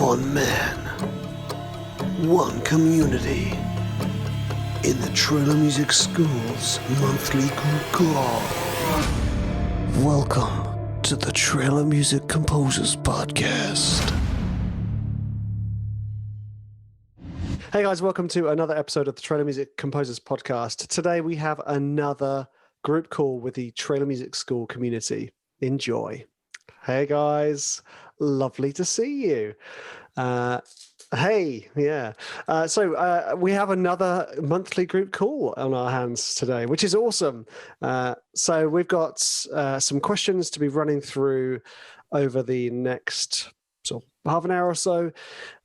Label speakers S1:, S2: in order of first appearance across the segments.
S1: One man, one community. In the Trailer Music School's monthly group club. Welcome to the Trailer Music Composers Podcast.
S2: Hey guys, welcome to another episode of the Trailer Music Composers Podcast. Today we have another group call with the Trailer Music School community. Enjoy. Hey guys, lovely to see you. Hey, yeah. So we have another monthly group call on our hands today, which is awesome. So we've got some questions to be running through over the next sort of half an hour or so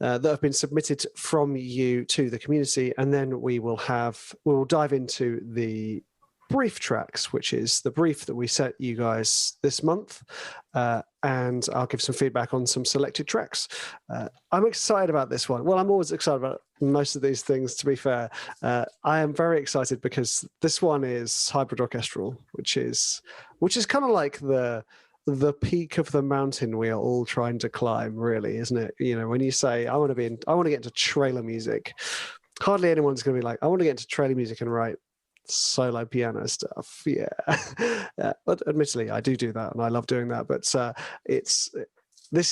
S2: that have been submitted from you to the community, and then we'll dive into the brief tracks, which is the brief that we sent you guys this month, and I'll give some feedback on some selected tracks. I'm excited about this one. Well, I'm always excited about most of these things, to be fair. I am very excited because this one is hybrid orchestral, which is kind of like the peak of the mountain we are all trying to climb, really, isn't it? You know, when you say I want to get into trailer music, hardly anyone's going to be like, I want to get into trailer music and write solo piano stuff. Yeah. But admittedly, I do that and I love doing that, but this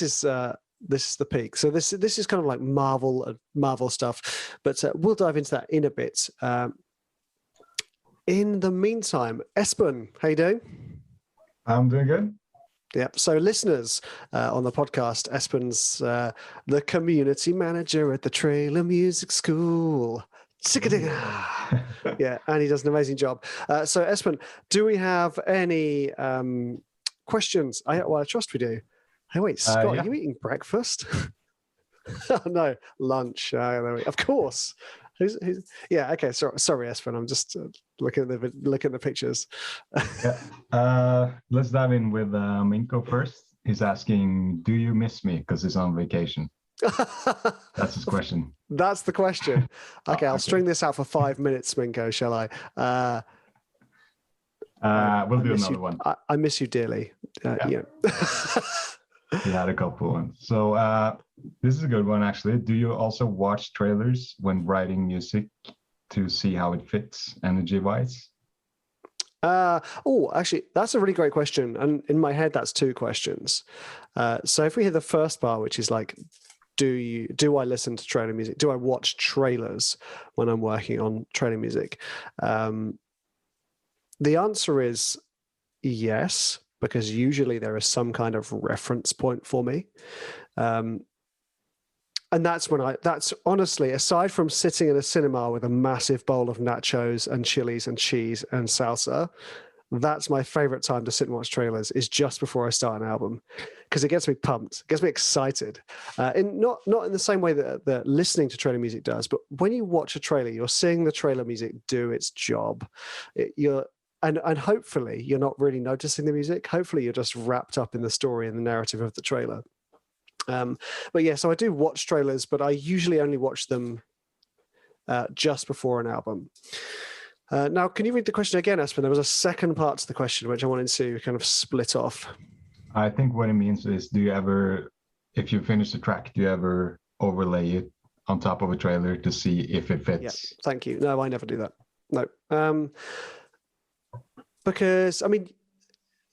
S2: is the peak. So this is kind of like Marvel stuff, but we'll dive into that in a bit. In the meantime, Espen, how you doing?
S3: I'm doing good.
S2: Yep. So listeners on the podcast, Espen's the community manager at the Trailer Music School. Yeah, and he does an amazing job. So Espen, do we have any questions? I trust we do. Hey, wait, Scott,
S3: yeah.
S2: Are you eating breakfast? Oh, no, lunch. Of course. Who's? Yeah. Okay. Sorry, Espen. I'm just looking at the pictures.
S3: Yeah. Let's dive in with Minko first. He's asking, "Do you miss me?" Because he's on vacation. That's his question.
S2: That's the question. Okay, I'll string this out for 5 minutes, Minko, shall I?
S3: We'll do another one.
S2: I miss you dearly. Yeah.
S3: We had a couple ones. So this is a good one, actually. Do you also watch trailers when writing music to see how it fits energy-wise?
S2: Actually, that's a really great question. And in my head, that's two questions. So if we hear the first part, which is like, do I listen to trailer music? Do I watch trailers when I'm working on trailer music? The answer is yes, because usually there is some kind of reference point for me. And that's honestly, aside from sitting in a cinema with a massive bowl of nachos and chilies and cheese and salsa, that's my favorite time to sit and watch trailers, is just before I start an album, because it gets me pumped, it gets me excited. Not in the same way that listening to trailer music does, but when you watch a trailer, you're seeing the trailer music do its job. And hopefully you're not really noticing the music. Hopefully you're just wrapped up in the story and the narrative of the trailer. But yeah, so I do watch trailers, but I usually only watch them just before an album. Now, can you read the question again, Espen? There was a second part to the question, which I wanted to kind of split off.
S3: I think what it means is, if you finish the track, do you ever overlay it on top of a trailer to see if it fits?
S2: Yeah, thank you. No, I never do that. No. Because, I mean,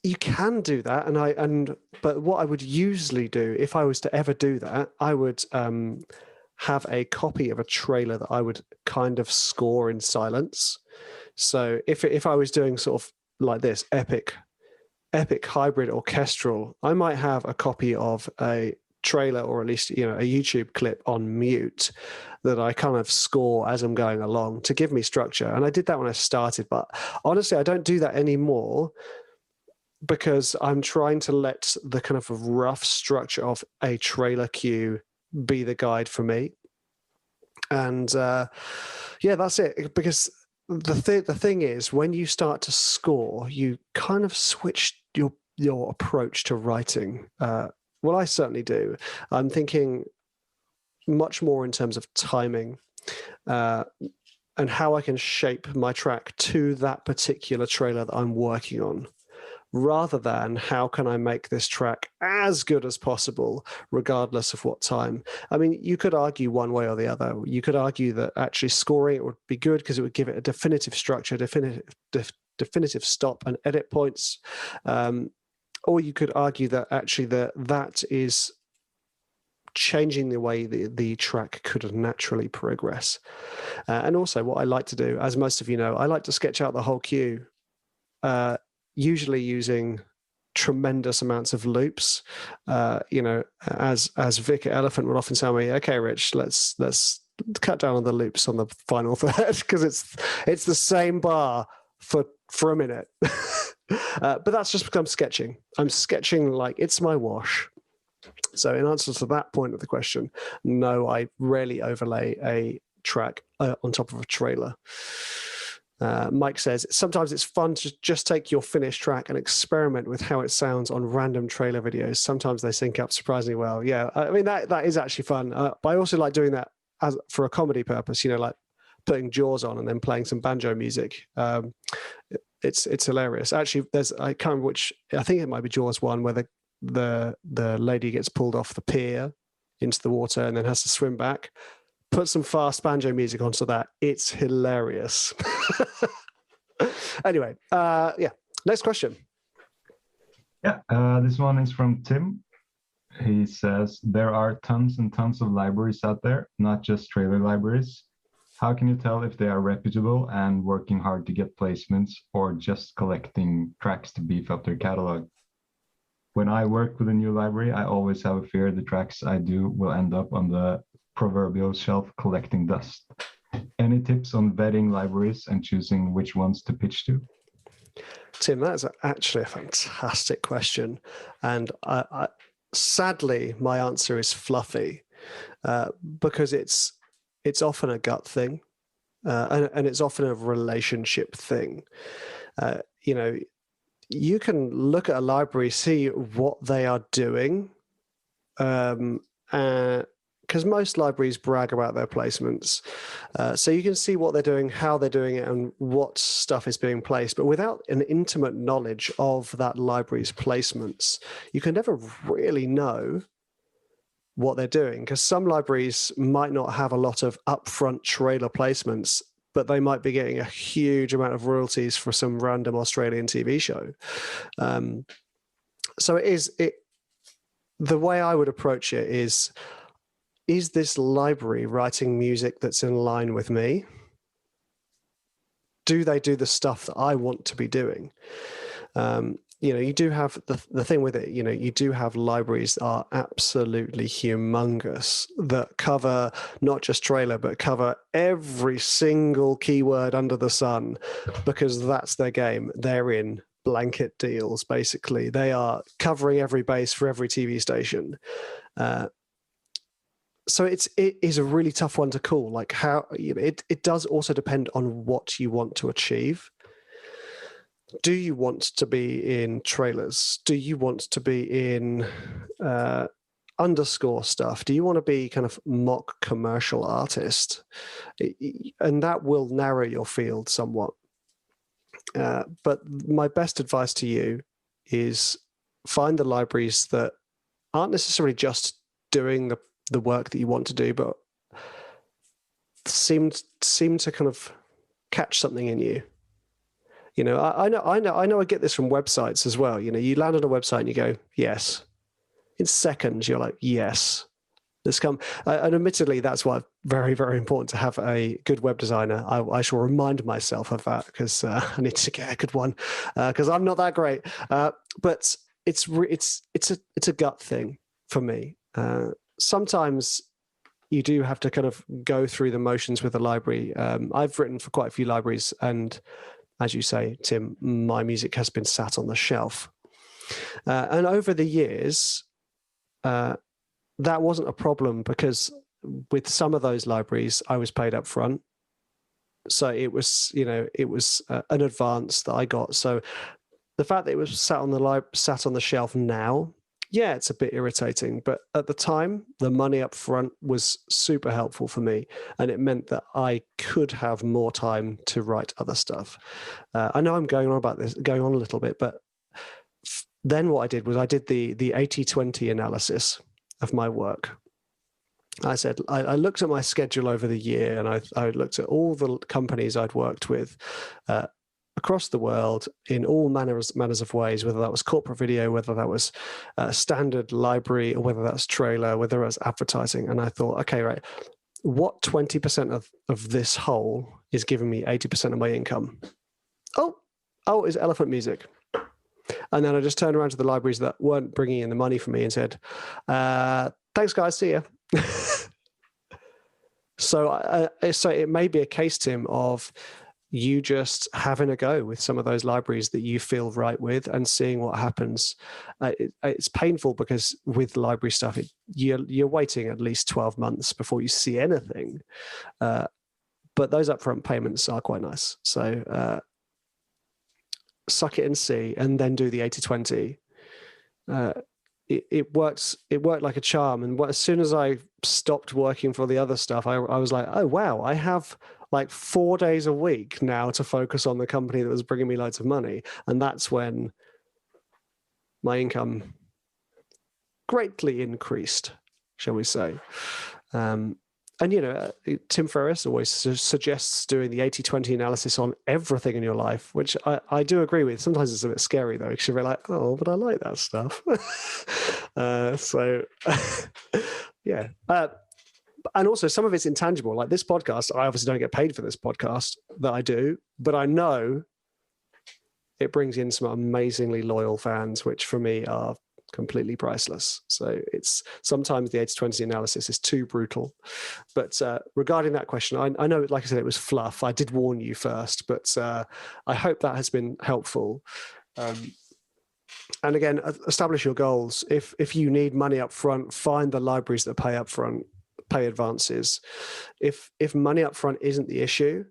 S2: you can do that, but what I would usually do, if I was to ever do that, I would have a copy of a trailer that I would kind of score in silence. So if I was doing sort of like this epic hybrid orchestral, I might have a copy of a trailer, or at least, a YouTube clip on mute that I kind of score as I'm going along to give me structure. And I did that when I started, but honestly, I don't do that anymore, because I'm trying to let the kind of rough structure of a trailer cue be the guide for me. And yeah, that's it. Because the thing is, when you start to score, you kind of switch your approach to writing. Well, I certainly do. I'm thinking much more in terms of timing and how I can shape my track to that particular trailer that I'm working on, rather than how can I make this track as good as possible, regardless of what time. I mean, you could argue one way or the other. You could argue that actually scoring it would be good because it would give it a definitive structure, definitive stop and edit points. Or you could argue that actually that is changing the way the track could naturally progress. And also what I like to do, as most of you know, I like to sketch out the whole cue, usually using tremendous amounts of loops. As Vic at Elephant would often tell me, okay, Rich, let's cut down on the loops on the final third because it's the same bar for a minute. But that's just because I'm sketching. I'm sketching like it's my wash. So in answer to that point of the question, no, I rarely overlay a track on top of a trailer. Mike says, sometimes it's fun to just take your finished track and experiment with how it sounds on random trailer videos. Sometimes they sync up surprisingly well. Yeah, I mean, that is actually fun. But I also like doing that for a comedy purpose, like putting Jaws on and then playing some banjo music. It's hilarious. Actually, I can't remember which, I think it might be Jaws 1 where the lady gets pulled off the pier into the water and then has to swim back. Put some fast banjo music onto that. It's hilarious. Anyway, next question.
S3: Yeah, this one is from Tim. He says, there are tons and tons of libraries out there, not just trailer libraries. How can you tell if they are reputable and working hard to get placements or just collecting tracks to beef up their catalog? When I work with a new library, I always have a fear the tracks I do will end up on the proverbial shelf collecting dust. Any tips on vetting libraries and choosing which ones to pitch to?
S2: Tim, that's actually a fantastic question. And sadly, my answer is fluffy because it's often a gut thing and it's often a relationship thing. You can look at a library, see what they are doing, because most libraries brag about their placements. So you can see what they're doing, how they're doing it, and what stuff is being placed. But without an intimate knowledge of that library's placements, you can never really know what they're doing, because some libraries might not have a lot of upfront trailer placements, but they might be getting a huge amount of royalties for some random Australian TV show. So the way I would approach it is this library writing music that's in line with me? Do they do the stuff that I want to be doing? You do have the thing with it, you do have libraries that are absolutely humongous that cover not just trailer, but cover every single keyword under the sun because that's their game. They're in blanket deals, basically. They are covering every base for every TV station. So it is a really tough one to call. Like how it does also depend on what you want to achieve. Do you want to be in trailers? Do you want to be in underscore stuff? Do you want to be kind of mock commercial artist? And that will narrow your field somewhat. But my best advice to you is find the libraries that aren't necessarily just doing the work that you want to do, but seem to kind of catch something in you. I know I get this from websites as well. You land on a website and you go, yes. In seconds, you're like, yes. And admittedly, that's why it's very, very important to have a good web designer. I shall remind myself of that because I need to get a good one because I'm not that great. But it's a gut thing for me. Sometimes you do have to kind of go through the motions with the library. I've written for quite a few libraries, and as you say, Tim, my music has been sat on the shelf. And over the years, that wasn't a problem because with some of those libraries, I was paid up front. So it was an advance that I got. So the fact that it was sat on the shelf now, yeah, it's a bit irritating. But at the time, the money up front was super helpful for me. And it meant that I could have more time to write other stuff. I know I'm going on a little bit, but then what I did was I did the 80-20 analysis of my work. I said, I looked at my schedule over the year, and I looked at all the companies I'd worked with across the world in all manners of ways, whether that was corporate video, whether that was standard library, or whether that's trailer, whether it was advertising. And I thought, okay, right, what 20% of this whole is giving me 80% of my income? Oh, it's elephant music. And then I just turned around to the libraries that weren't bringing in the money for me and said, thanks, guys, see ya. So it may be a case, Tim, of you just having a go with some of those libraries that you feel right with and seeing what happens. It's painful because with library stuff, you're waiting at least 12 months before you see anything. But those upfront payments are quite nice. So suck it and see, and then do the 80-20. It worked like a charm. And as soon as I stopped working for the other stuff, I was like, oh, wow, I have like 4 days a week now to focus on the company that was bringing me loads of money. And that's when my income greatly increased, shall we say. And, Tim Ferriss always suggests doing the 80-20 analysis on everything in your life, which I do agree with. Sometimes it's a bit scary, though, because you're like, oh, but I like that stuff. Yeah. And also some of it's intangible. Like this podcast, I obviously don't get paid for this podcast that I do, but I know it brings in some amazingly loyal fans, which for me are completely priceless. So it's sometimes the 80-20 analysis is too brutal. But regarding that question, I know, like I said, it was fluff. I did warn you first, but I hope that has been helpful. And again, establish your goals. If you need money up front, find the libraries that pay up front, pay advances. If money up front isn't the issue,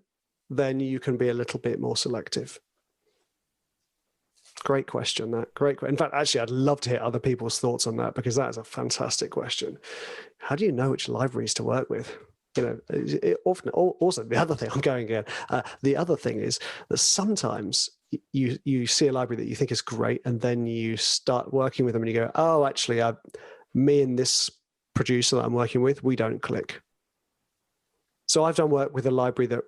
S2: then you can be a little bit more selective. Great question. In fact, actually, I'd love to hear other people's thoughts on that, because that is a fantastic question. How do you know which libraries to work with? Often. Also, the other thing the other thing is that sometimes you see a library that you think is great, and then you start working with them, and you go, oh, actually, me and this producer that I'm working with, we don't click. So I've done work with a library that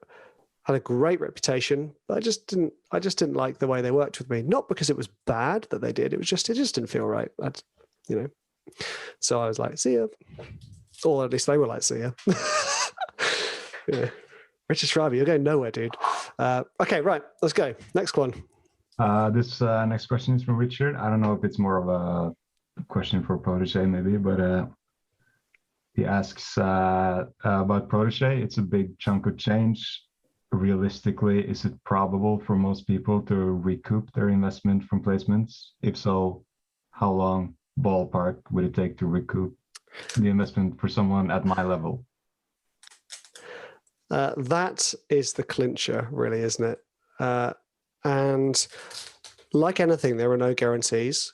S2: had a great reputation, but I just didn't like the way they worked with me. Not because it was bad that they did, it just didn't feel right. So I was like, see ya. Or at least they were like, see ya. Yeah. Richard Schreiber, you're going nowhere, dude. Okay, right, let's go. Next one.
S3: This next question is from Richard. I don't know if it's more of a question for Protege maybe, but he asks about Protege. It's a big chunk of change. Realistically, is it probable for most people to recoup their investment from placements? If so, how long ballpark would it take to recoup the investment for someone at my level?
S2: That is the clincher, really, isn't it? And like anything, there are no guarantees.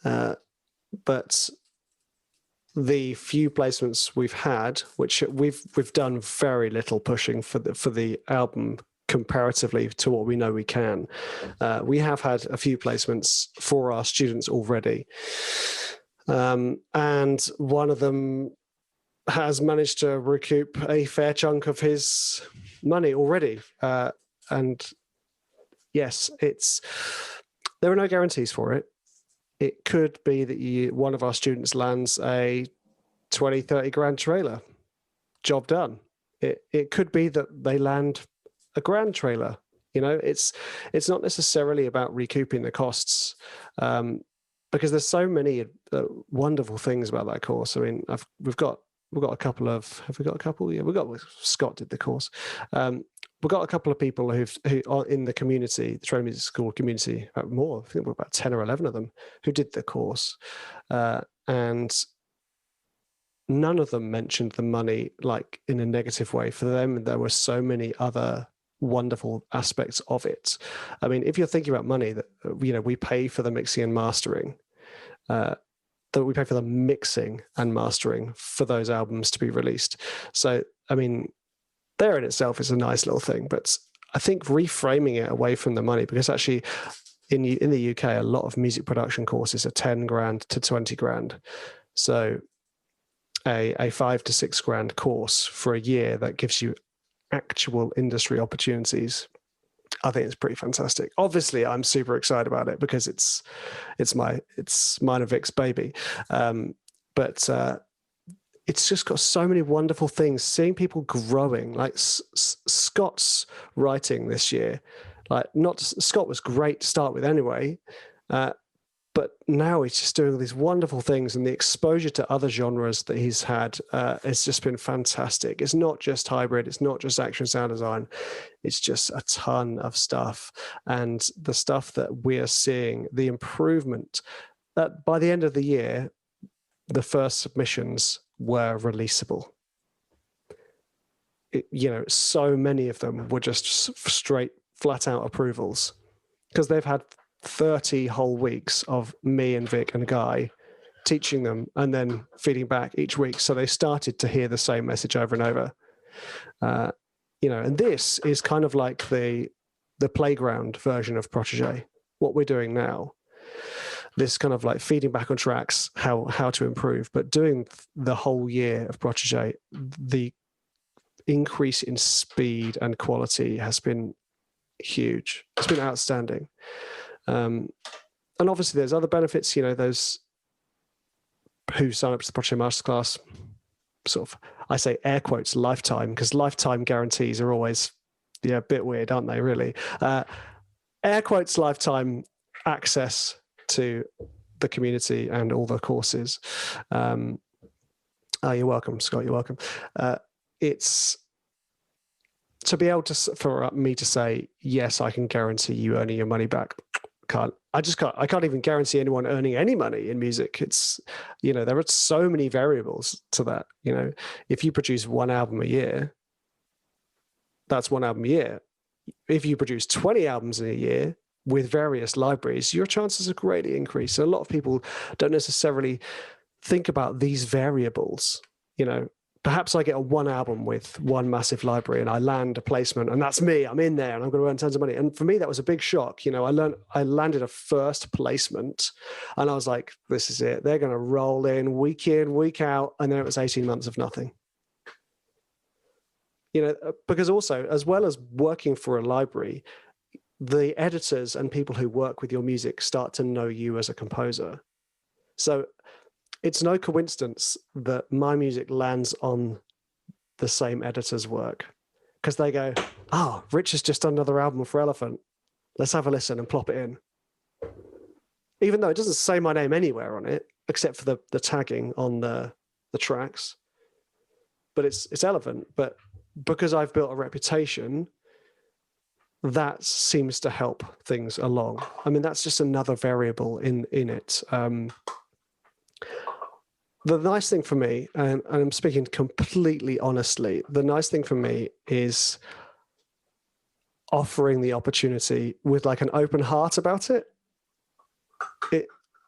S2: But the few placements we've had, which we've done very little pushing for the album comparatively to what we know we can. We have had a few placements for our students already, and one of them has managed to recoup a fair chunk of his money already. And yes, there are no guarantees for it. It could be that one of our students lands a 20-30 grand trailer. Job done. It could be that they land a grand trailer. It's not necessarily about recouping the costs, because there's so many wonderful things about that course. I mean, we've got a couple of. Have we got a couple? Yeah, Scott did the course. We've got a couple of people who are in the community, the Trailer Music School community, more. I think we're about 10 or 11 of them who did the course, and none of them mentioned the money like in a negative way. For them, there were so many other wonderful aspects of it. I mean, if you're thinking about money, that we pay for the mixing and mastering. That we pay for the mixing and mastering for those albums to be released. So, I mean, there in itself is a nice little thing, but I think reframing it away from the money, because actually, in the UK, a lot of music production courses are 10 grand to 20 grand. So a 5 to 6 grand course for a year that gives you actual industry opportunities, I think it's pretty fantastic. Obviously, I'm super excited about it because it's mine and Vic's baby. But it's just got so many wonderful things. Seeing people growing, like Scott's writing this year, Scott was great to start with anyway, but now he's just doing these wonderful things, and the exposure to other genres that he's had has just been fantastic. It's not just hybrid, it's not just action sound design, it's just a ton of stuff. And the stuff that we're seeing, the improvement, that by the end of the year, the first submissions were releasable. So many of them were just straight, flat out approvals because they've had 30 whole weeks of me and Vic and Guy teaching them and then feeding back each week. So they started to hear the same message over and over. And this is kind of like the playground version of Protégé, what we're doing now. This kind of like feeding back on tracks, how to improve, but doing the whole year of Protégé, the increase in speed and quality has been huge. It's been outstanding. And obviously there's other benefits, those who sign up to the Protégé Masterclass, sort of, I say air quotes, lifetime, because lifetime guarantees are always, a bit weird, aren't they, really? Air quotes, lifetime access to the community and all the courses. You're welcome, Scott, you're welcome. It's to be able to, for me to say, yes, I can guarantee you earning your money back. I can't even guarantee anyone earning any money in music. It's, there are so many variables to that. If you produce one album a year, that's one album a year. If you produce 20 albums in a year with various libraries, your chances are greatly increased. So a lot of people don't necessarily think about these variables. Perhaps I get a one album with one massive library and I land a placement and that's me. I'm in there and I'm going to earn tons of money. And for me, that was a big shock. I landed a first placement and I was like, this is it. They're going to roll in, week out. And then it was 18 months of nothing. Because also, as well as working for a library, the editors and people who work with your music start to know you as a composer. So it's no coincidence that my music lands on the same editor's work because they go, Rich has just done another album for Elephant. Let's have a listen and plop it in. Even though it doesn't say my name anywhere on it, except for the tagging on the tracks. But it's Elephant. But because I've built a reputation, that seems to help things along. I mean, that's just another variable in it. The nice thing for me, and I'm speaking completely honestly, the nice thing for me is offering the opportunity with like an open heart about it.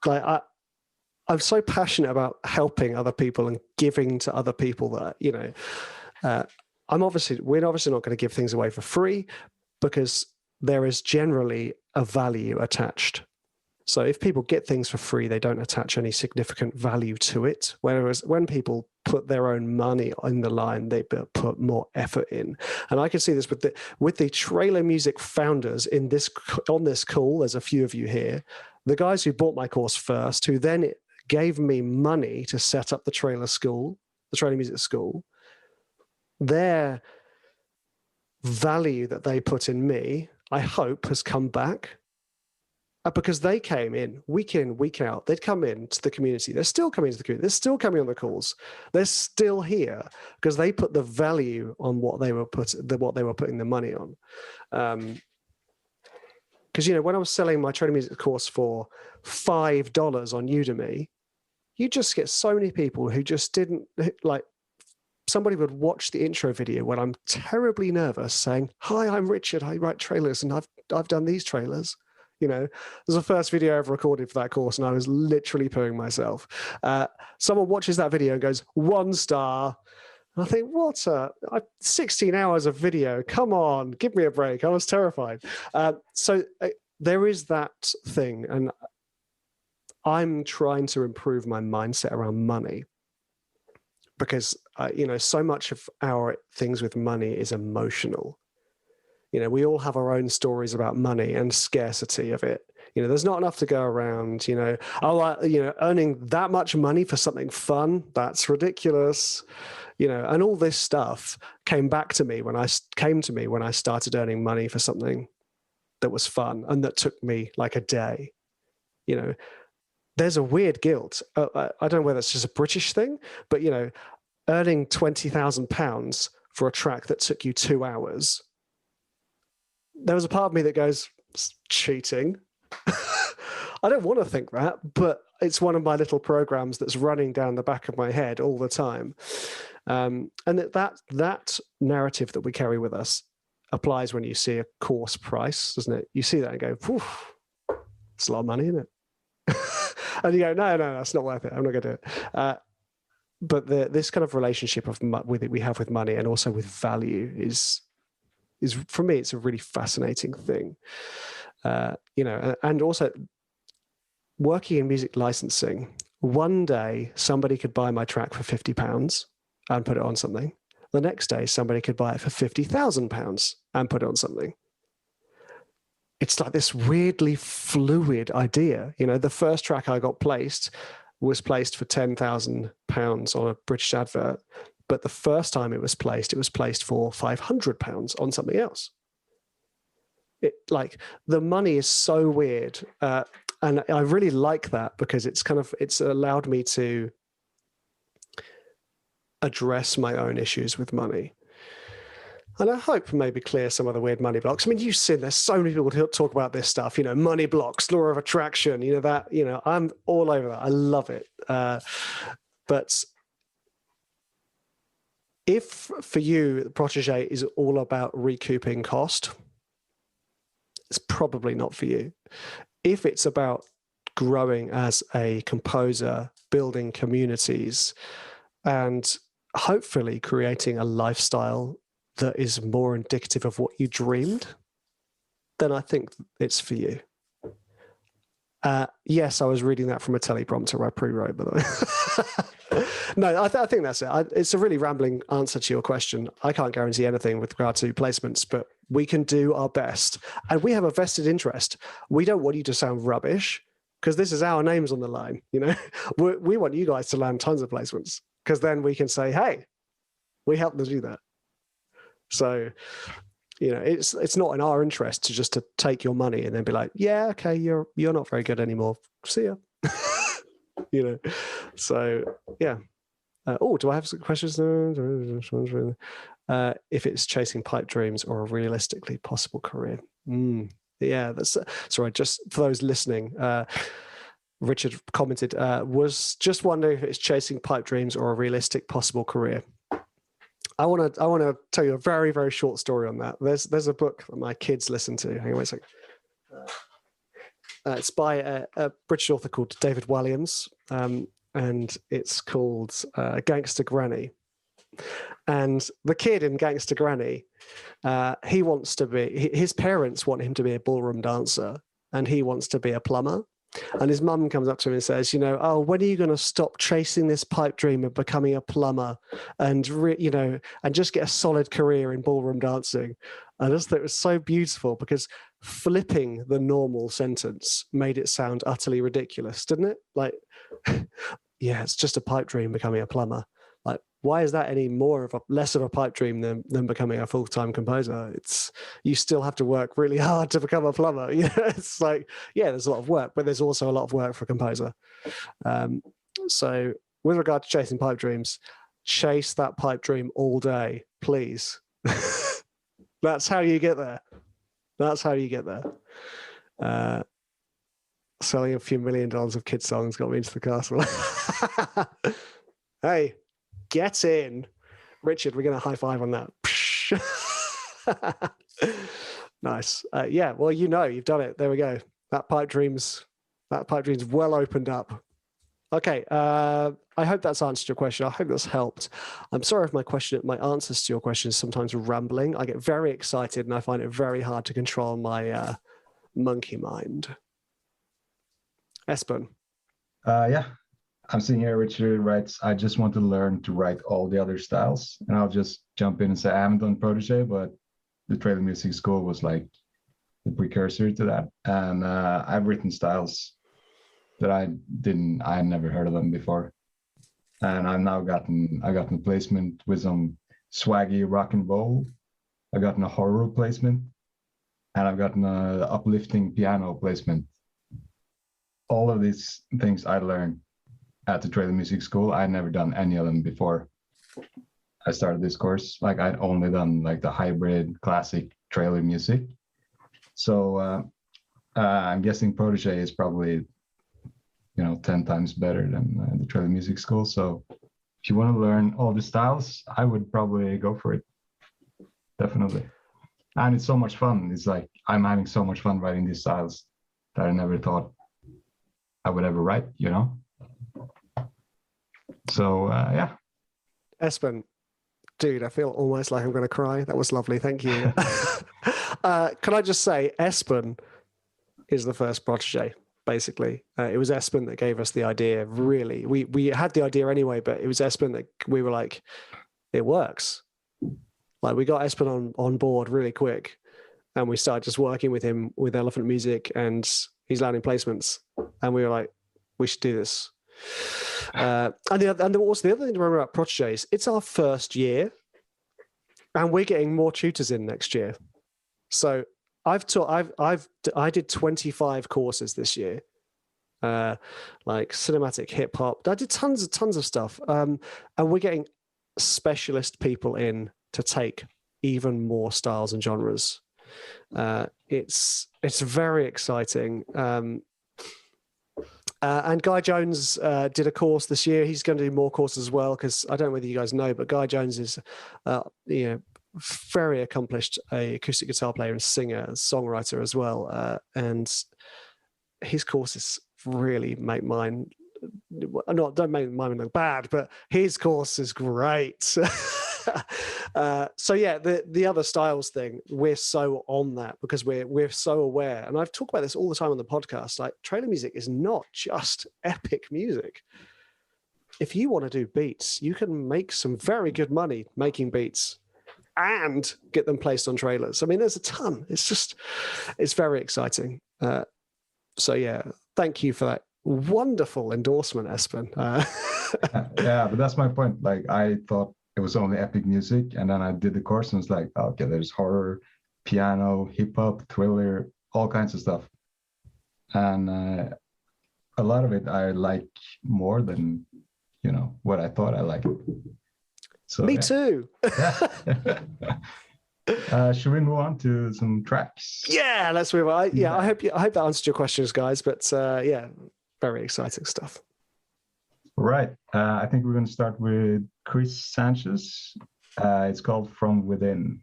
S2: I'm so passionate about helping other people and giving to other people that, we're obviously not going to give things away for free because there is generally a value attached. So if people get things for free, they don't attach any significant value to it. Whereas when people put their own money on the line, they put more effort in. And I can see this with the trailer music founders on this call. There's a few of you here. The guys who bought my course first, who then gave me money to set up the trailer music school, their value that they put in me, I hope, has come back. Because they came in, week out. They'd come into the community. They're still coming into the community. They're still coming on the calls. They're still here because they put the value on what they were putting the money on. Because when I was selling my training music course for $5 on Udemy, you just get so many people who just didn't like. Somebody would watch the intro video when I'm terribly nervous, saying, "Hi, I'm Richard. I write trailers, and I've done these trailers." It was the first video I ever recorded for that course, and I was literally pooing myself. Someone watches that video and goes, 1 star. And I think, 16 hours of video. Come on, give me a break. I was terrified. So there is that thing, and I'm trying to improve my mindset around money because, so much of our things with money is emotional. We all have our own stories about money and scarcity of it. There's not enough to go around, earning that much money for something fun, that's ridiculous, and all this stuff came to me when I started earning money for something that was fun and that took me like a day. There's a weird guilt. I don't know whether it's just a British thing, but, earning £20,000 for a track that took you 2 hours, there was a part of me that goes, it's cheating. I don't want to think that, but it's one of my little programs that's running down the back of my head all the time. And that narrative that we carry with us applies when you see a course price, doesn't it? You see that and go, it's a lot of money, isn't it? And you go, no, that's not worth it. I'm not going to do it. But this kind of relationship we have with money and also with value is for me, it's a really fascinating thing. And also working in music licensing, one day somebody could buy my track for £50 and put it on something. The next day, somebody could buy it for £50,000 and put it on something. It's like this weirdly fluid idea. The first track I got was placed for £10,000 on a British advert. But the first time it was placed for £500 on something else. The money is so weird. And I really like that because it's allowed me to address my own issues with money. And I hope maybe clear some of the weird money blocks. I mean, you've seen there's so many people who talk about this stuff, money blocks, law of attraction, I'm all over that. I love it. But if for you, Protégé is all about recouping cost, it's probably not for you. If it's about growing as a composer, building communities, and hopefully creating a lifestyle that is more indicative of what you dreamed, then I think it's for you. Yes, I was reading that from a teleprompter I pre-wrote, by the way. No, I think that's it. It's a really rambling answer to your question. I can't guarantee anything with regard to placements, but we can do our best. And we have a vested interest. We don't want you to sound rubbish because this is our names on the line. We want you guys to land tons of placements because then we can say, hey, we helped them do that. So, it's not in our interest to take your money and then be like, yeah, okay, you're not very good anymore. See ya. So yeah. Do I have some questions? If it's chasing pipe dreams or a realistically possible career. Yeah, that's sorry. Just for those listening, Richard commented, was just wondering if it's chasing pipe dreams or a realistic possible career. I want to tell you a very, very short story on that. There's a book that my kids listen to. Hang on a second. It's by a British author called David Walliams, and it's called Gangster Granny. And the kid in Gangster Granny, he wants to be. His parents want him to be a ballroom dancer, and he wants to be a plumber. And his mum comes up to him and says, oh, when are you going to stop chasing this pipe dream of becoming a plumber and, and just get a solid career in ballroom dancing? I just thought it was so beautiful because flipping the normal sentence made it sound utterly ridiculous, didn't it? Like, yeah, it's just a pipe dream becoming a plumber. Like, why is that any less of a pipe dream than becoming a full-time composer? You still have to work really hard to become a plumber. It's like, yeah, there's a lot of work, but there's also a lot of work for a composer. So with regard to chasing pipe dreams, chase that pipe dream all day, please. That's how you get there. That's how you get there. Selling a few $1 million of kids' songs got me into the castle. Hey. Get in. Richard, we're going to high five on that. Nice. Yeah, well, you've done it. There we go. That pipe dream's well opened up. Okay. I hope that's answered your question. I hope that's helped. I'm sorry if my answers to your questions sometimes are rambling. I get very excited and I find it very hard to control my Monkey Mind. Espen.
S3: Yeah, I'm seeing here Richard writes, I just want to learn to write all the other styles. And I'll just jump in and say I haven't done Protege, but the Trailer Music School was like the precursor to that. And I've written styles that I had never heard of them before. And I gotten placement with some swaggy rock and roll. I've gotten a horror placement, and I've gotten an uplifting piano placement. All of these things I learned at the Trailer Music School. I'd never done any of them before I started this course. Like I'd only done like the hybrid classic trailer music. So I'm guessing Protege is probably 10 times better than the Trailer Music School. So if you want to learn all the styles, I would probably go for it. Definitely. And it's so much fun. It's like I'm having so much fun writing these styles that I never thought I would ever write, So yeah.
S2: Espen, dude, I feel almost like I'm going to cry. That was lovely. Thank you. Can I just say, Espen is the first Protege. Basically, it was Espen that gave us the idea. Really, we had the idea anyway, but it was Espen that we were like, it works. Like we got Espen on board really quick, and we started just working with him with Elephant Music, and he's landing placements, and we were like, we should do this. And also the other thing to remember about Proteges, it's our first year, and we're getting more tutors in next year. So I did 25 courses this year, like cinematic hip hop. I did tons of stuff, and we're getting specialist people in to take even more styles and genres. It's very exciting. And Guy Jones did a course this year. He's going to do more courses as well, because I don't know whether you guys know, but Guy Jones is, very accomplished acoustic guitar player and singer, songwriter as well. And his courses really make mine, don't make mine look bad, but his course is great. So yeah, the other styles thing, we're so on that because we're so aware. And I've talked about this all the time on the podcast. Like trailer music is not just epic music. If you want to do beats, you can make some very good money making beats and get them placed on trailers. I mean, there's a ton. It's very exciting. So yeah, thank you for that wonderful endorsement, Espen.
S3: Yeah, but that's my point. Like I thought it was only epic music, and then I did the course and it's like, okay, there's horror, piano, hip hop, thriller, all kinds of stuff. And a lot of it I like more than, what I thought I liked. So,
S2: Me too.
S3: Yeah. Should we move on to some tracks?
S2: Yeah, let's move on. I hope that answered your questions, guys. But yeah, very exciting stuff.
S3: All right. I think we're going to start with Chris Sanchez. It's called From Within.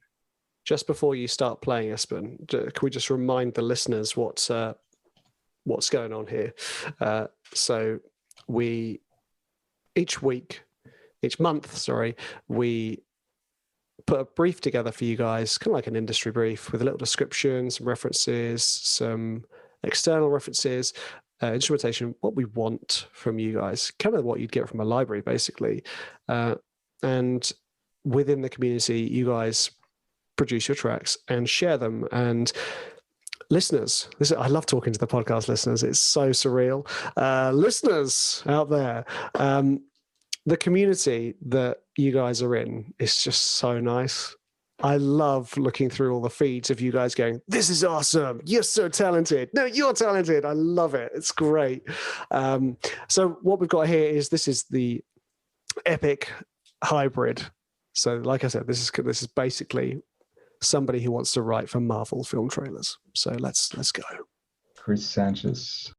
S2: Just before you start playing, Espen, can we just remind the listeners what's going on here? So each month, we put a brief together for you guys, kind of like an industry brief with a little description, some references, some external references, instrumentation, what we want from you guys, kind of what you'd get from a library, basically. And within the community, you guys produce your tracks and share them. And listeners, I love talking to the podcast listeners. It's so surreal. Listeners out there, the community that you guys are in is just so nice. I love looking through all the feeds of you guys going, this is awesome. You're so talented. No, you're talented. I love it. It's great. So what we've got here is the epic hybrid. So like I said, this is basically somebody who wants to write for Marvel film trailers. So let's go.
S3: Chris Sanchez.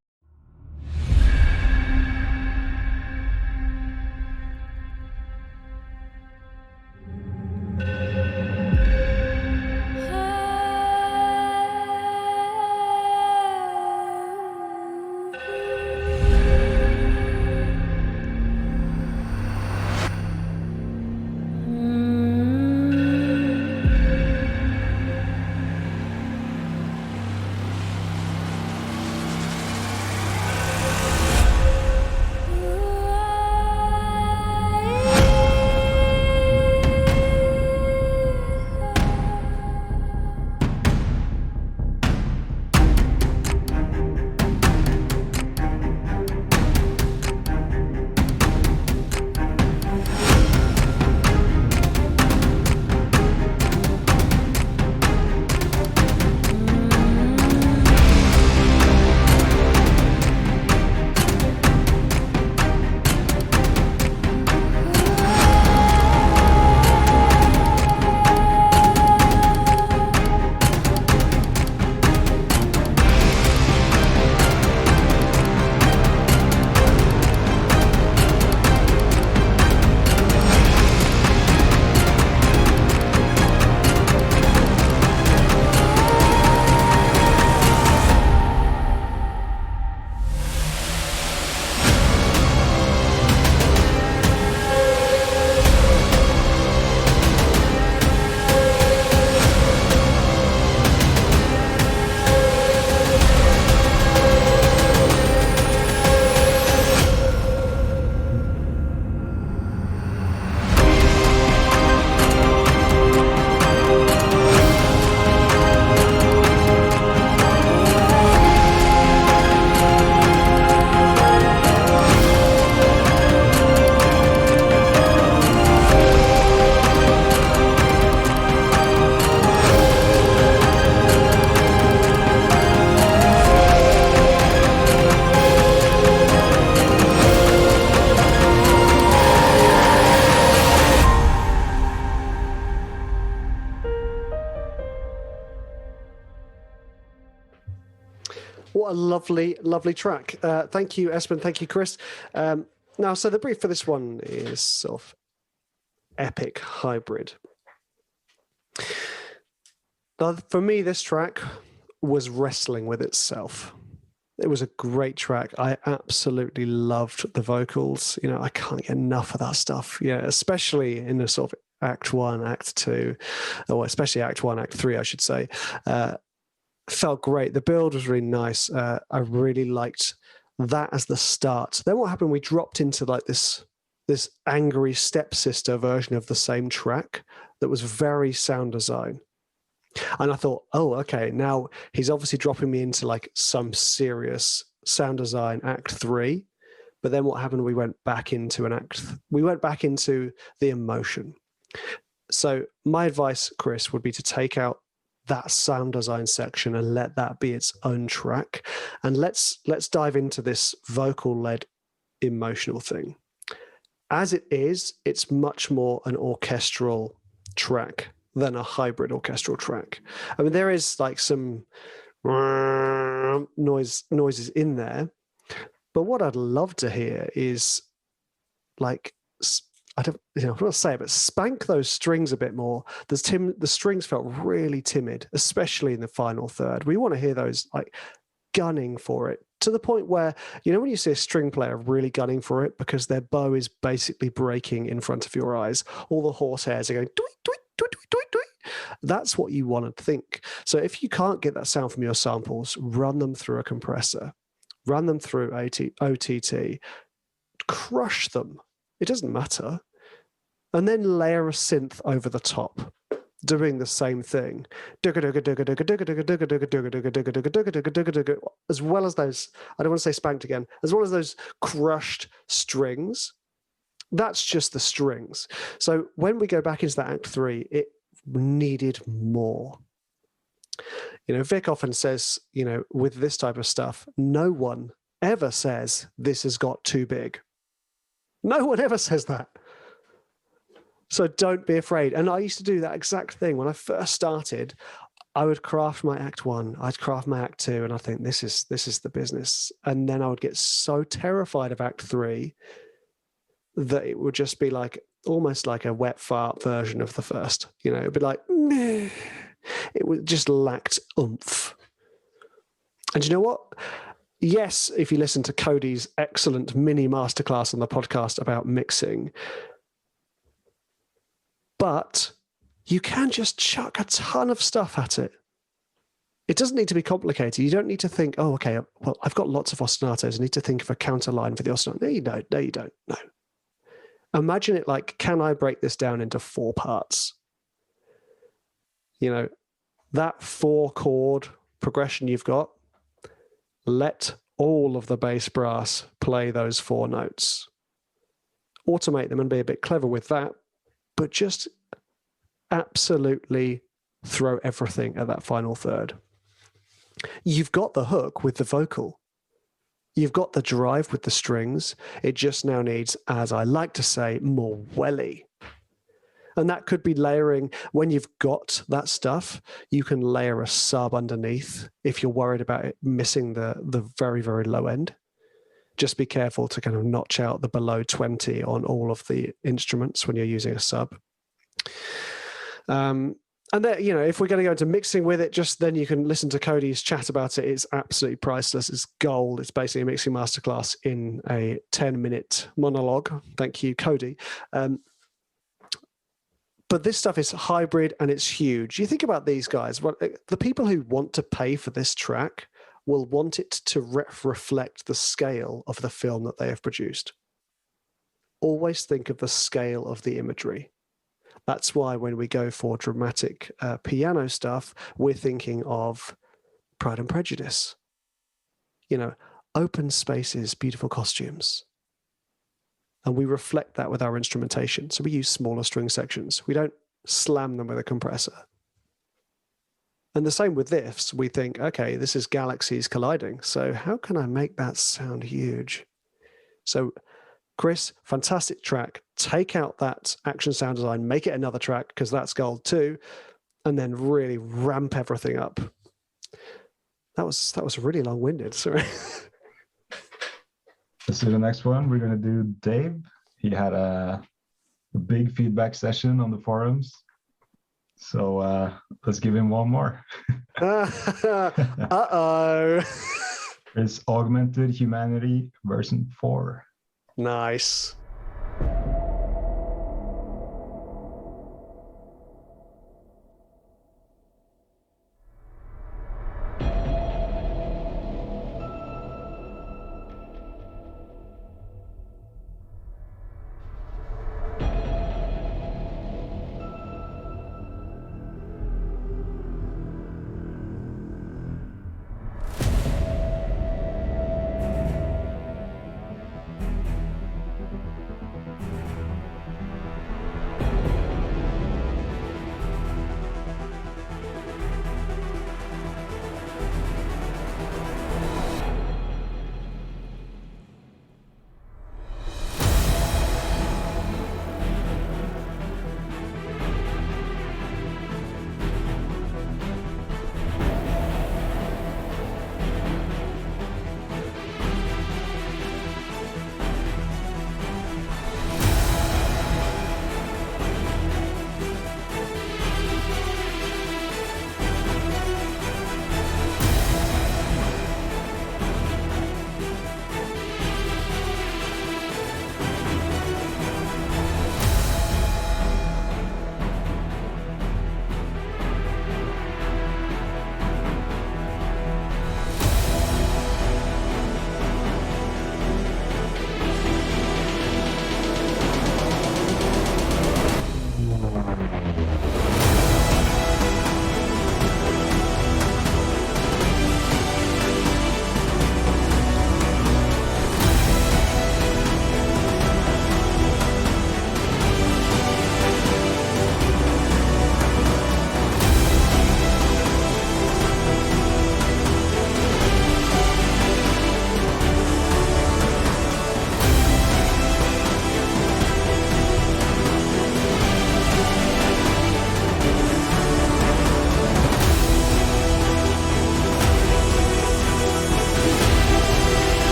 S2: What a lovely, lovely track. Thank you, Espen. Thank you, Chris. Now, so the brief for this one is sort of epic hybrid. For me, this track was wrestling with itself. It was a great track. I absolutely loved the vocals. You know, I can't get enough of that stuff. Yeah, especially in the sort of Act 1, Act 2, or especially Act 1, Act 3, I should say. Felt great. The build was really nice. I really liked that as the start. Then what happened? We dropped into like this angry stepsister version of the same track that was very sound design. And I thought, oh, okay, now he's obviously dropping me into like some serious sound design Act 3. But then what happened? We went back into the emotion. So my advice, Chris, would be to take out that sound design section and let that be its own track. And let's dive into this vocal-led emotional thing. As it is, it's much more an orchestral track than a hybrid orchestral track. I mean, there is like some noises in there, but what I'd love to hear is like, I don't know what to say, but spank those strings a bit more. The strings felt really timid, especially in the final third. We want to hear those like gunning for it, to the point where, you know, when you see a string player really gunning for it because their bow is basically breaking in front of your eyes, all the horsehairs are going tweet, tweet, tweet, tweet, tweet, tweet. That's what you want to think. So if you can't get that sound from your samples, run them through a compressor, run them through OTT, crush them. It doesn't matter. And then layer a synth over the top, doing the same thing. As well as those, I don't want to say spanked again, as well as those crushed strings. That's just the strings. So when we go back into that Act 3, it needed more. You know, Vic often says, you know, with this type of stuff, no one ever says this has got too big. No one ever says that. So don't be afraid. And I used to do that exact thing. When I first started, I would craft my Act 1, I'd craft my Act 2, and I think this is the business. And then I would get so terrified of Act 3 that it would just be like almost like a wet fart version of the first. You know, it'd be like, meh. It would just lacked oomph. And you know what? Yes, if you listen to Cody's excellent mini masterclass on the podcast about mixing, but you can just chuck a ton of stuff at it. It doesn't need to be complicated. You don't need to think, oh, okay, well, I've got lots of ostinatos. I need to think of a counter line for the ostinato. No, you don't. No. Imagine it like, can I break this down into 4 parts? You know, that 4-chord progression you've got, let all of the bass brass play those 4 notes. Automate them and be a bit clever with that, but just absolutely throw everything at that final third. You've got the hook with the vocal. You've got the drive with the strings. It just now needs, as I like to say, more welly. And that could be layering. When you've got that stuff, you can layer a sub underneath if you're worried about it missing the very, very low end. Just be careful to kind of notch out the below 20 on all of the instruments when you're using a sub. And then, you know, if we're going to go into mixing with it, just then you can listen to Cody's chat about it. It's absolutely priceless. It's gold. It's basically a mixing masterclass in a 10-minute monologue. Thank you, Cody. But this stuff is hybrid and it's huge. You think about these guys, well, the people who want to pay for this track will want it to reflect the scale of the film that they have produced. Always think of the scale of the imagery. That's why when we go for dramatic piano stuff, we're thinking of Pride and Prejudice. You know, open spaces, beautiful costumes. And we reflect that with our instrumentation. So we use smaller string sections. We don't slam them with a compressor. And the same with this. We think, okay, this is galaxies colliding. So how can I make that sound huge? So Chris, fantastic track. Take out that action sound design, make it another track because that's gold too, and then really ramp everything up. That was really long-winded. Sorry.
S3: Let's do the next one. We're going to do Dave. He had a big feedback session on the forums. So let's give him one more.
S2: Uh-oh.
S3: It's Augmented Humanity version 4.
S2: Nice.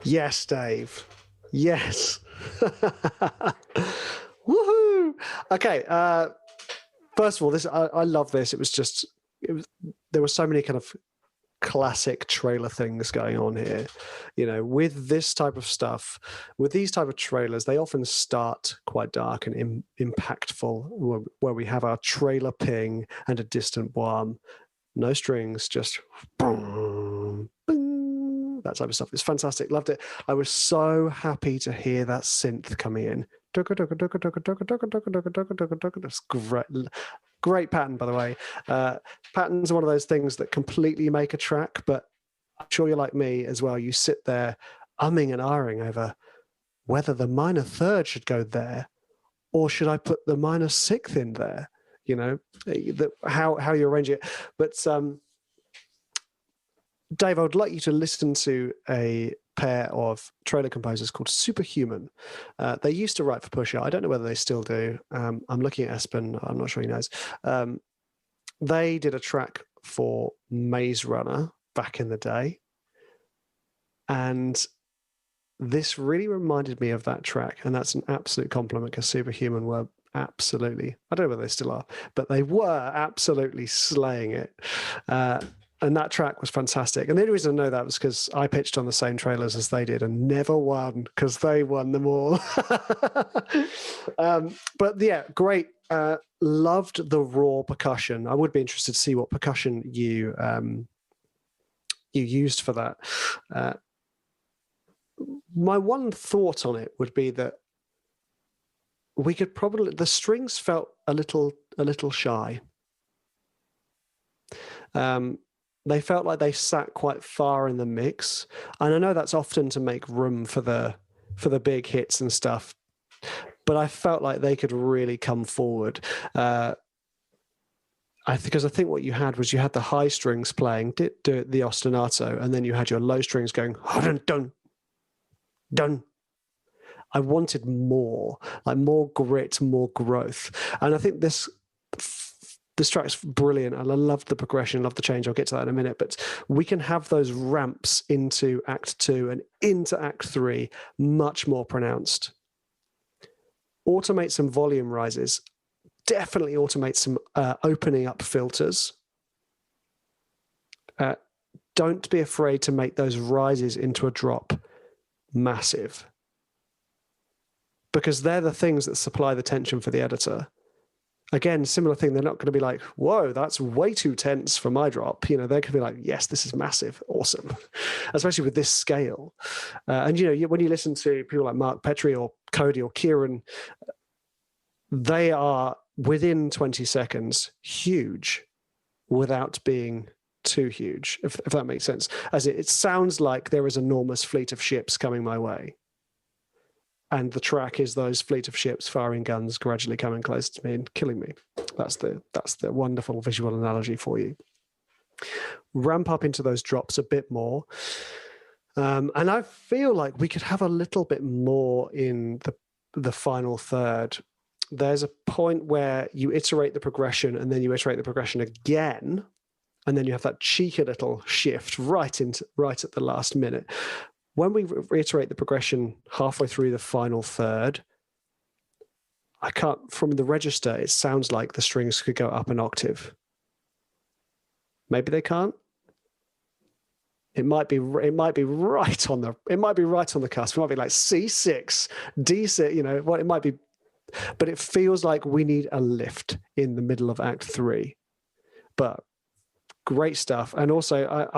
S2: Yes, Dave. Yes. Woohoo! Okay. First of all, I love this. There were so many kind of classic trailer things going on here. You know, with this type of stuff, with these type of trailers, they often start quite dark and impactful, where we have our trailer ping and a distant one, no strings, just boom, boom, that type of stuff. It's fantastic. Loved it. I was so happy to hear that synth coming in. That's great. Great pattern, by the way. Patterns are one of those things that completely make a track, but I'm sure you're like me as well. You sit there umming and ahhing over whether the minor third should go there or should I put the minor sixth in there? You know, how you arrange it. But Dave, I would like you to listen to a pair of trailer composers called Superhuman. They used to write for Pusher. I don't know whether they still do. I'm looking at Espen. I'm not sure he knows. They did a track for Maze Runner back in the day. And this really reminded me of that track. And that's an absolute compliment because Superhuman were absolutely, I don't know whether they still are, but they were absolutely slaying it. And that track was fantastic. And the only reason I know that was because I pitched on the same trailers as they did and never won because they won them all. But yeah, great. Loved the raw percussion. I would be interested to see what percussion you used for that. My one thought on it would be that we could probably, the strings felt a little shy. They felt like they sat quite far in the mix, and I know that's often to make room for the big hits and stuff. But I felt like they could really come forward. because I think what you had was you had the high strings playing do the ostinato, and then you had your low strings going dun dun dun. I wanted more, like more grit, more growth, and I think this track's brilliant, and I love the progression, love the change. I'll get to that in a minute, but we can have those ramps into Act 2 and into Act 3 much more pronounced. Automate some volume rises. Definitely automate some opening up filters. Don't be afraid to make those rises into a drop massive, because they're the things that supply the tension for the editor. Again, similar thing, they're not going to be like, whoa, that's way too tense for my drop. You know, they're going to be like, yes, this is massive, awesome, especially with this scale. And, you know, when you listen to people like Mark Petrie or Cody or Kieran, they are within 20 seconds huge without being too huge, if that makes sense. As it sounds like there is an enormous fleet of ships coming my way, and the track is those fleet of ships firing guns gradually coming closer to me and killing me. That's the wonderful visual analogy for you. Ramp up into those drops a bit more, and I feel like we could have a little bit more in the final third. There's a point where you iterate the progression, and then you iterate the progression again, and then you have that cheeky little shift right at the last minute. When we reiterate the progression halfway through the final third, from the register, it sounds like the strings could go up an octave. Maybe they can't. It might be right on the cusp. It might be like C6, D6. You know what? It might be. But it feels like we need a lift in the middle of Act 3. But great stuff. And also,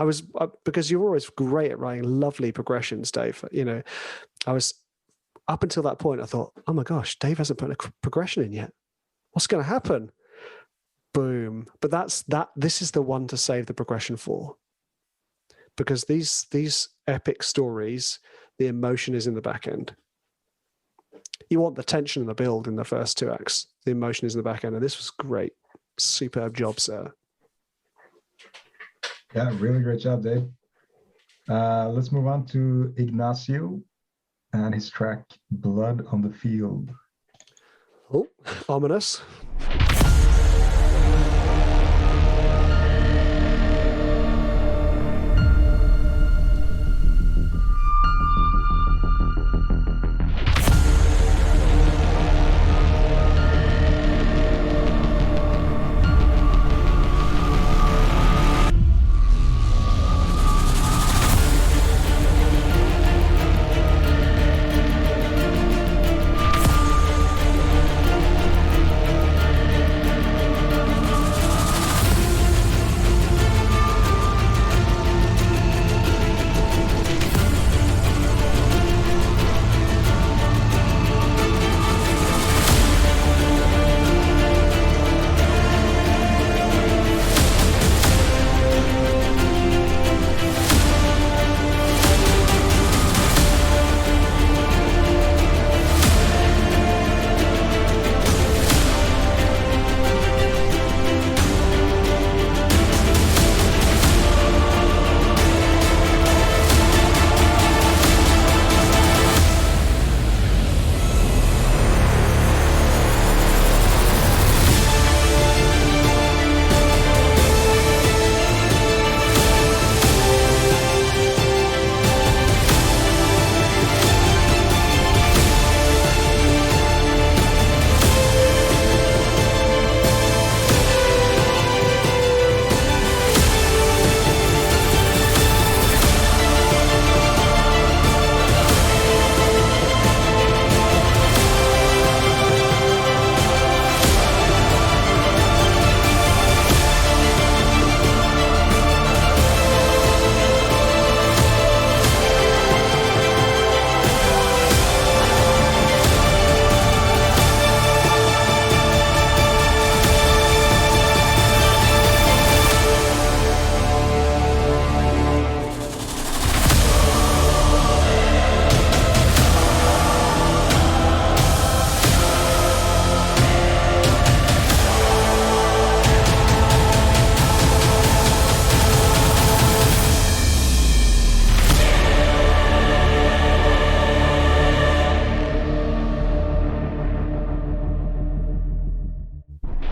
S2: because you're always great at writing lovely progressions, Dave. You know, I was up until that point, I thought, oh my gosh, Dave hasn't put a progression in yet. What's going to happen? Boom. But this is the one to save the progression for. Because these epic stories, the emotion is in the back end. You want the tension and the build in the first 2 acts. The emotion is in the back end, and this was great. Superb job, sir.
S3: Yeah, really great job, Dave. Let's move on to Ignacio and his track Blood on the Field.
S2: Oh, ominous.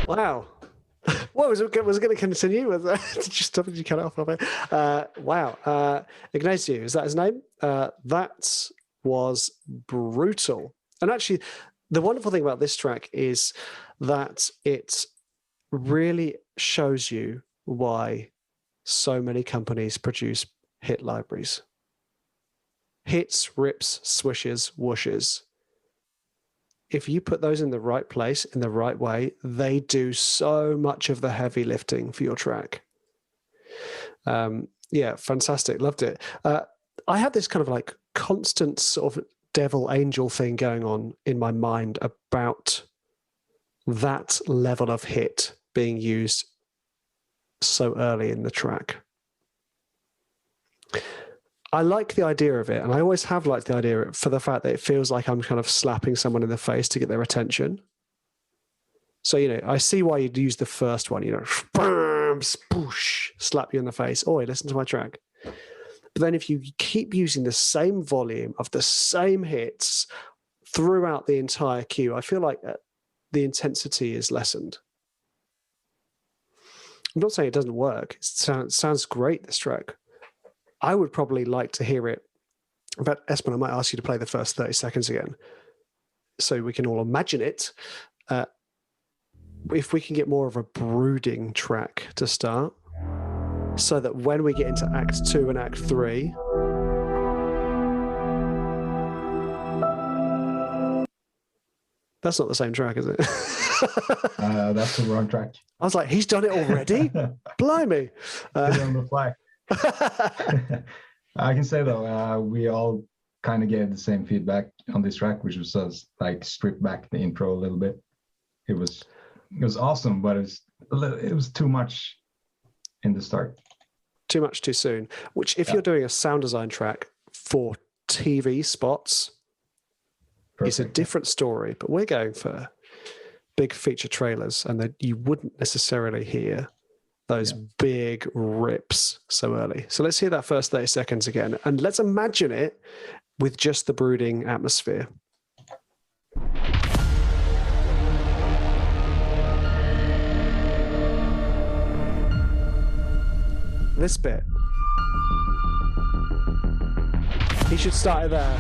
S2: Wow. What was it going to continue with? Did you stop? Did you cut it off? Wow. Ignacio, is that his name? That was brutal. And actually, the wonderful thing about this track is that it really shows you why so many companies produce hit libraries. Hits, rips, swishes, whooshes. If you put those in the right place, in the right way, they do so much of the heavy lifting for your track. Yeah, fantastic. Loved it. I had this kind of like constant sort of devil angel thing going on in my mind about that level of hit being used so early in the track. I like the idea of it, and I always have liked the idea for the fact that it feels like I'm kind of slapping someone in the face to get their attention. So, you know, I see why you'd use the first one, you know, bam, spoosh, slap you in the face. Oh, listen to my track. But then if you keep using the same volume of the same hits throughout the entire cue, I feel like the intensity is lessened. I'm not saying it doesn't work. It sounds great, this track. I would probably like to hear it. But Espen, I might ask you to play the first 30 seconds again so we can all imagine it. If we can get more of a brooding track to start, so that when we get into Act 2 and Act 3, that's not the same track, is it?
S3: That's the wrong track.
S2: I was like, he's done it already? Blimey.
S3: Put it on the fly. I can say though, we all kind of gave the same feedback on this track, which was like strip back the intro a little bit. It was awesome, but it was too much in the start.
S2: Too much too soon. Which, if you're doing a sound design track for TV spots, it's a different story. But we're going for big feature trailers, and that you wouldn't necessarily hear those big rips so early. So let's hear that first 30 seconds again, and let's imagine it with just the brooding atmosphere. This bit. He should start it there.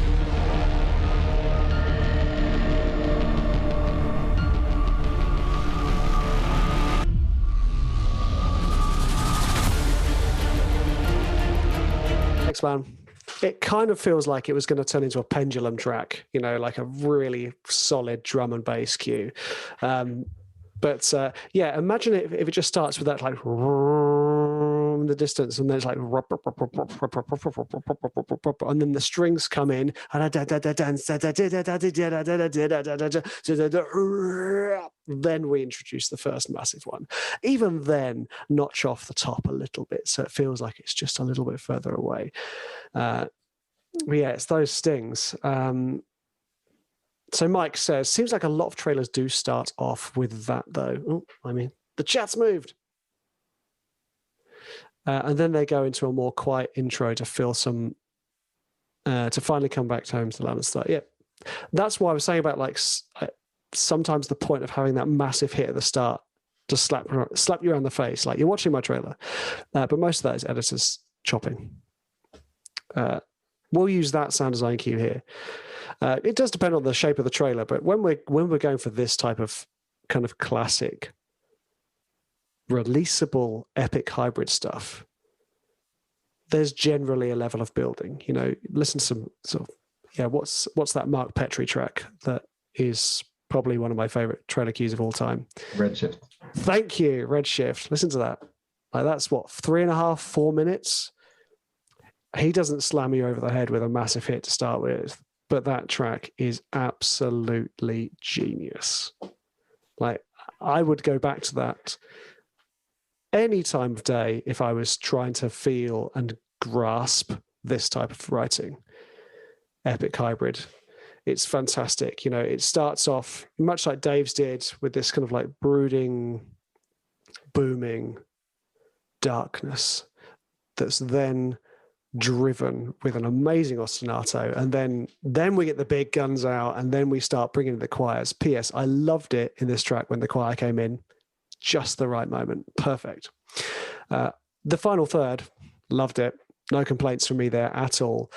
S2: Thanks, man. It kind of feels like it was going to turn into a pendulum track, you know, like a really solid drum and bass cue. But yeah, imagine it if it just starts with that like in the distance, and then it's like, and then the strings come in, then we introduce the first massive one. Even then, notch off the top a little bit, so it feels like it's just a little bit further away. Yeah, it's those stings. So Mike says, seems like a lot of trailers do start off with that, though. Oh, I mean, the chat's moved. And then they go into a more quiet intro to fill some, to finally come back home to the land and start. Yeah, that's why I was saying about like sometimes the point of having that massive hit at the start to slap you around the face. Like, you're watching my trailer, but most of that is editors chopping. We'll use that sound design cue here. It does depend on the shape of the trailer, but when we're going for this type of kind of classic, releasable, epic hybrid stuff, there's generally a level of building. You know, listen to some sort of, yeah, what's that Mark Petrie track that is probably one of my favorite trailer cues of all time?
S3: Redshift.
S2: Thank you, Redshift. Listen to that. Like, that's what, 3.5, 4 minutes. He doesn't slam you over the head with a massive hit to start with, but that track is absolutely genius. Like, I would go back to that any time of day if I was trying to feel and grasp this type of writing. Epic hybrid. It's fantastic. You know, it starts off much like Dave's did, with this kind of like brooding, booming darkness that's then driven with an amazing ostinato, and then we get the big guns out, and then we start bringing in the choirs. P.S. I loved it in this track when the choir came in. just the right moment. Perfect. The final third, loved it. No complaints from me there at all.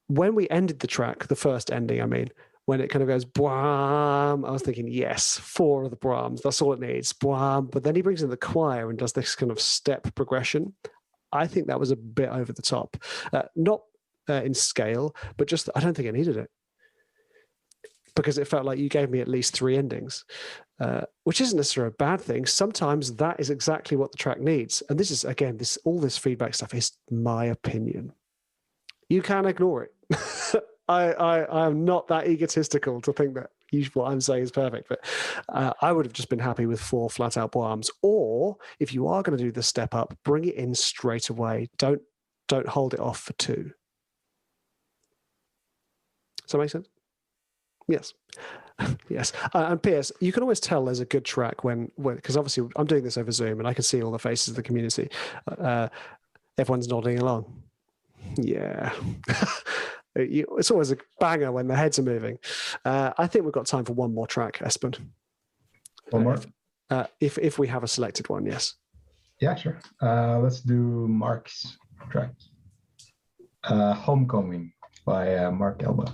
S2: When we ended the track, the first ending, I mean, when it kind of goes, bwam, I was thinking, yes, 4 of the Brahms, that's all it needs, bwam. But then he brings in the choir and does this kind of step progression. I think that was a bit over the top. Not in scale, but just, I don't think I needed it. Because it felt like you gave me at least 3 endings, which isn't necessarily a bad thing. Sometimes that is exactly what the track needs. And this is, again, all this feedback stuff is my opinion. You can ignore it. I am not that egotistical to think that what I'm saying is perfect, but I would have just been happy with 4 flat out Brahms. Or if you are going to do the step up, bring it in straight away. Don't hold it off for 2. Does that make sense? Yes. Yes. And P.S., you can always tell there's a good track when because obviously I'm doing this over Zoom and I can see all the faces of the community. Everyone's nodding along. Yeah. It's always a banger when the heads are moving. I think we've got time for one more track, Espen.
S3: One more?
S2: If we have a selected one, yes.
S3: Yeah, sure. Let's do Mark's track. Homecoming by Mark Elba.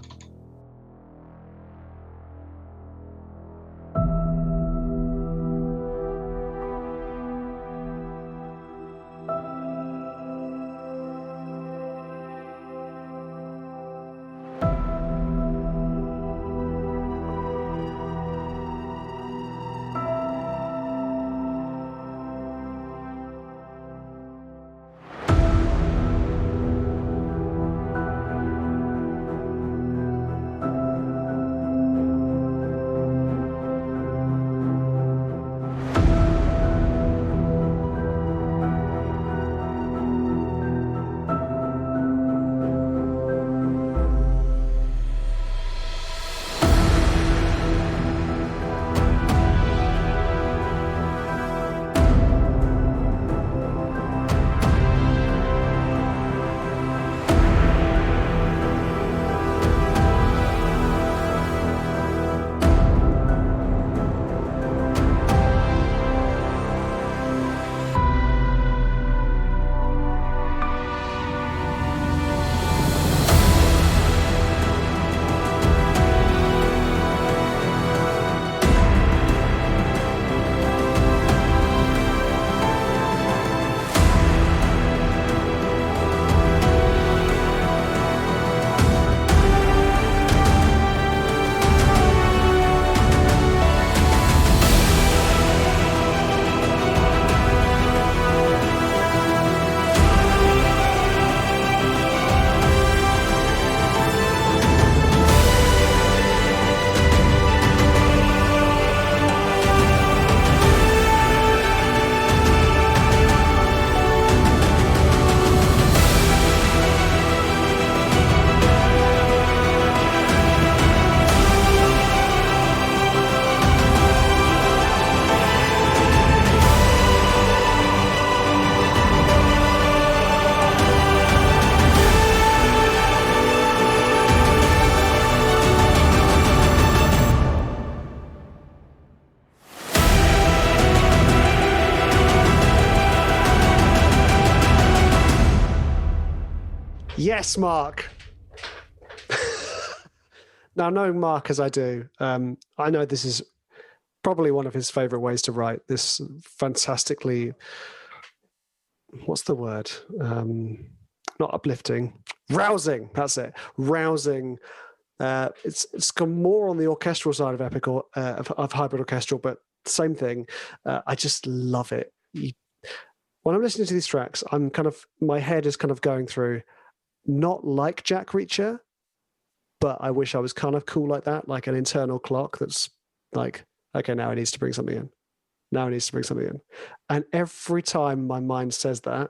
S2: Yes, Mark. Now, knowing Mark as I do, I know this is probably one of his favorite ways to write. This fantastically, what's the word? Not uplifting, rousing. That's it. Rousing. It's gone more on the orchestral side of epic or of hybrid orchestral, but same thing. I just love it. When I'm listening to these tracks, my head is kind of going through, not like Jack Reacher, but I wish I was kind of cool like that, like an internal clock that's like, okay, now it needs to bring something in. Now it needs to bring something in. And every time my mind says that,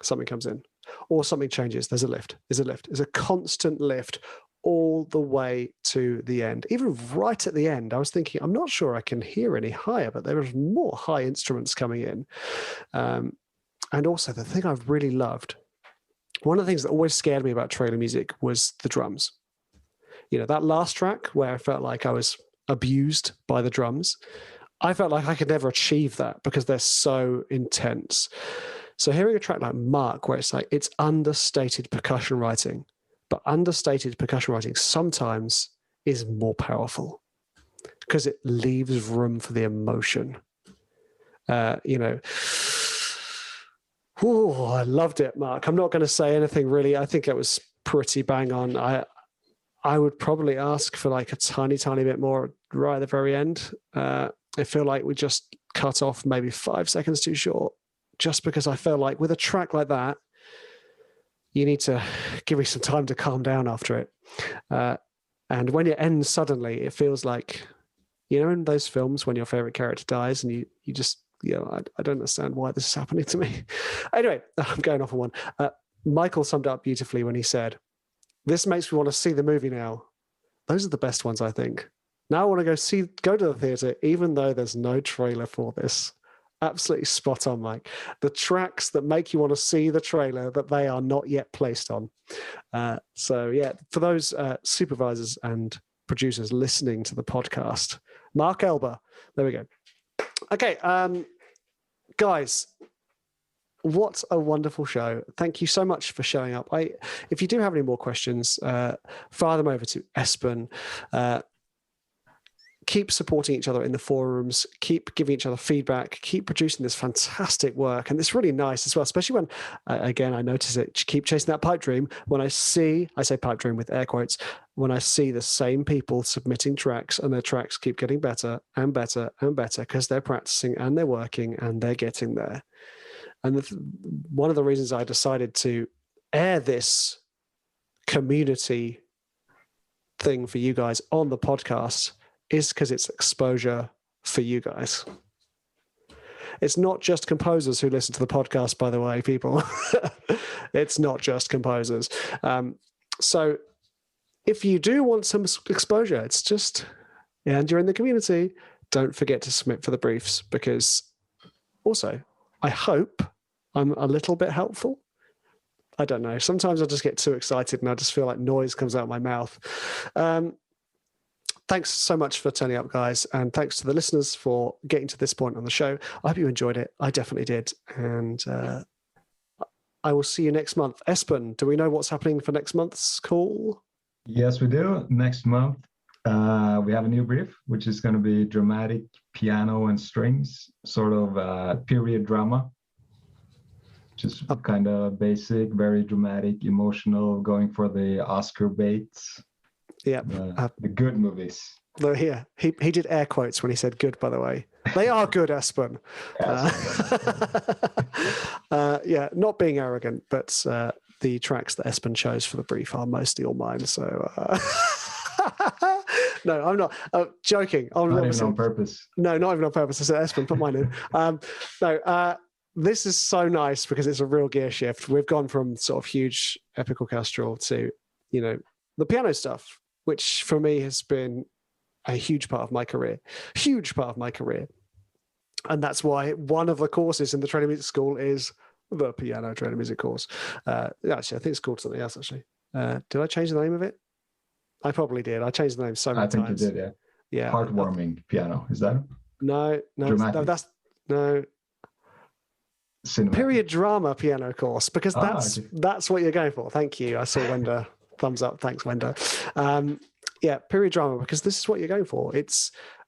S2: something comes in or something changes. There's a lift. There's a constant lift all the way to the end. Even right at the end, I was thinking, I'm not sure I can hear any higher, but there was more high instruments coming in. And also the thing I've really loved, one of the things that always scared me about trailer music was the drums. You know, that last track where I felt like I was abused by the drums, I felt like I could never achieve that because they're so intense. So hearing a track like Mark, where it's like it's understated percussion writing, but understated percussion writing sometimes is more powerful because it leaves room for the emotion. Oh, I loved it, Mark. I'm not going to say anything really. I think it was pretty bang on. I would probably ask for like a tiny bit more right at the very end. I feel like we just cut off maybe 5 seconds too short, just because I feel like with a track like that, you need to give me some time to calm down after it. And when it ends suddenly, it feels like, in those films when your favorite character dies and you just, I don't understand why this is happening to me. Anyway, I'm going off on one. Michael summed up beautifully when he said, "This makes me want to see the movie now." Those are the best ones, I think. Now I want to go to the theatre, even though there's no trailer for this. Absolutely spot on, Mike. The tracks that make you want to see the trailer that they are not yet placed on. So yeah, for those supervisors and producers listening to the podcast, Mark Elber, there we go. Okay, guys, what a wonderful show. Thank you so much for showing up. If you do have any more questions, fire them over to Espen. Keep supporting each other in the forums, keep giving each other feedback, keep producing this fantastic work. And it's really nice as well, especially when, again, I notice it, keep chasing that pipe dream. When I say pipe dream with air quotes, when I see the same people submitting tracks and their tracks keep getting better and better and better because they're practicing and they're working and they're getting there. And one of the reasons I decided to air this community thing for you guys on the podcast is because it's exposure for you guys. It's not just composers who listen to the podcast, by the way, people. It's not just composers. So if you do want some exposure, it's just, and you're in the community, don't forget to submit for the briefs, because also, I hope I'm a little bit helpful. I don't know. Sometimes I just get too excited and I just feel like noise comes out of my mouth. Thanks so much for turning up, guys. And thanks to the listeners for getting to this point on the show. I hope you enjoyed it. I definitely did. And I will see you next month. Espen, do we know what's happening for next month's call?
S3: Yes, we do. Next month, we have a new brief, which is going to be dramatic piano and strings, sort of period drama. Just kind of basic, very dramatic, emotional, going for the Oscar baits.
S2: Yeah,
S3: the good movies.
S2: Yeah, he did air quotes when he said good, by the way. They are good, Espen. Yeah, not being arrogant, but the tracks that Espen chose for the brief are mostly all mine. So no, I'm not joking.
S3: Not even on purpose.
S2: No, not even on purpose. I said, Espen, put mine in. This is so nice because it's a real gear shift. We've gone from sort of huge epic orchestral to, the piano stuff, which for me has been a huge part of my career. And that's why one of the courses in the training music school is the piano training music course. Actually, I think it's called something else, actually. Did I change the name of it? I probably did. I changed the name so many times.
S3: I think you did, yeah.
S2: Yeah.
S3: Heartwarming piano, is that?
S2: No.
S3: Dramatic.
S2: No.
S3: Cinematic.
S2: Period drama piano course, because that's what you're going for. Thank you. I saw Wenda. Thumbs up. Thanks, Wenda. Period drama, because this is what you're going for.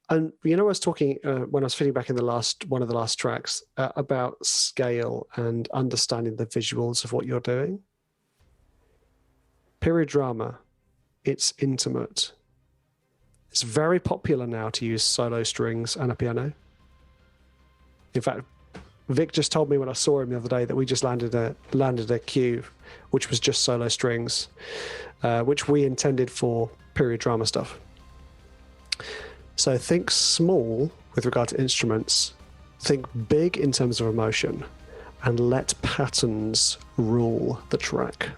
S2: And I was talking when I was fitting back in one of the last tracks about scale and understanding the visuals of what you're doing. Period drama, it's intimate. It's very popular now to use solo strings and a piano. In fact, Vic just told me when I saw him the other day that we just landed a cue, which was just solo strings, which we intended for period drama stuff. So think small with regard to instruments, think big in terms of emotion, and let patterns rule the track.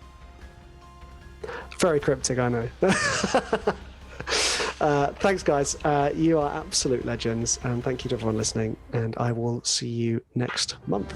S2: Very cryptic, I know. Thanks, guys. You are absolute legends, and thank you to everyone listening, and I will see you next month.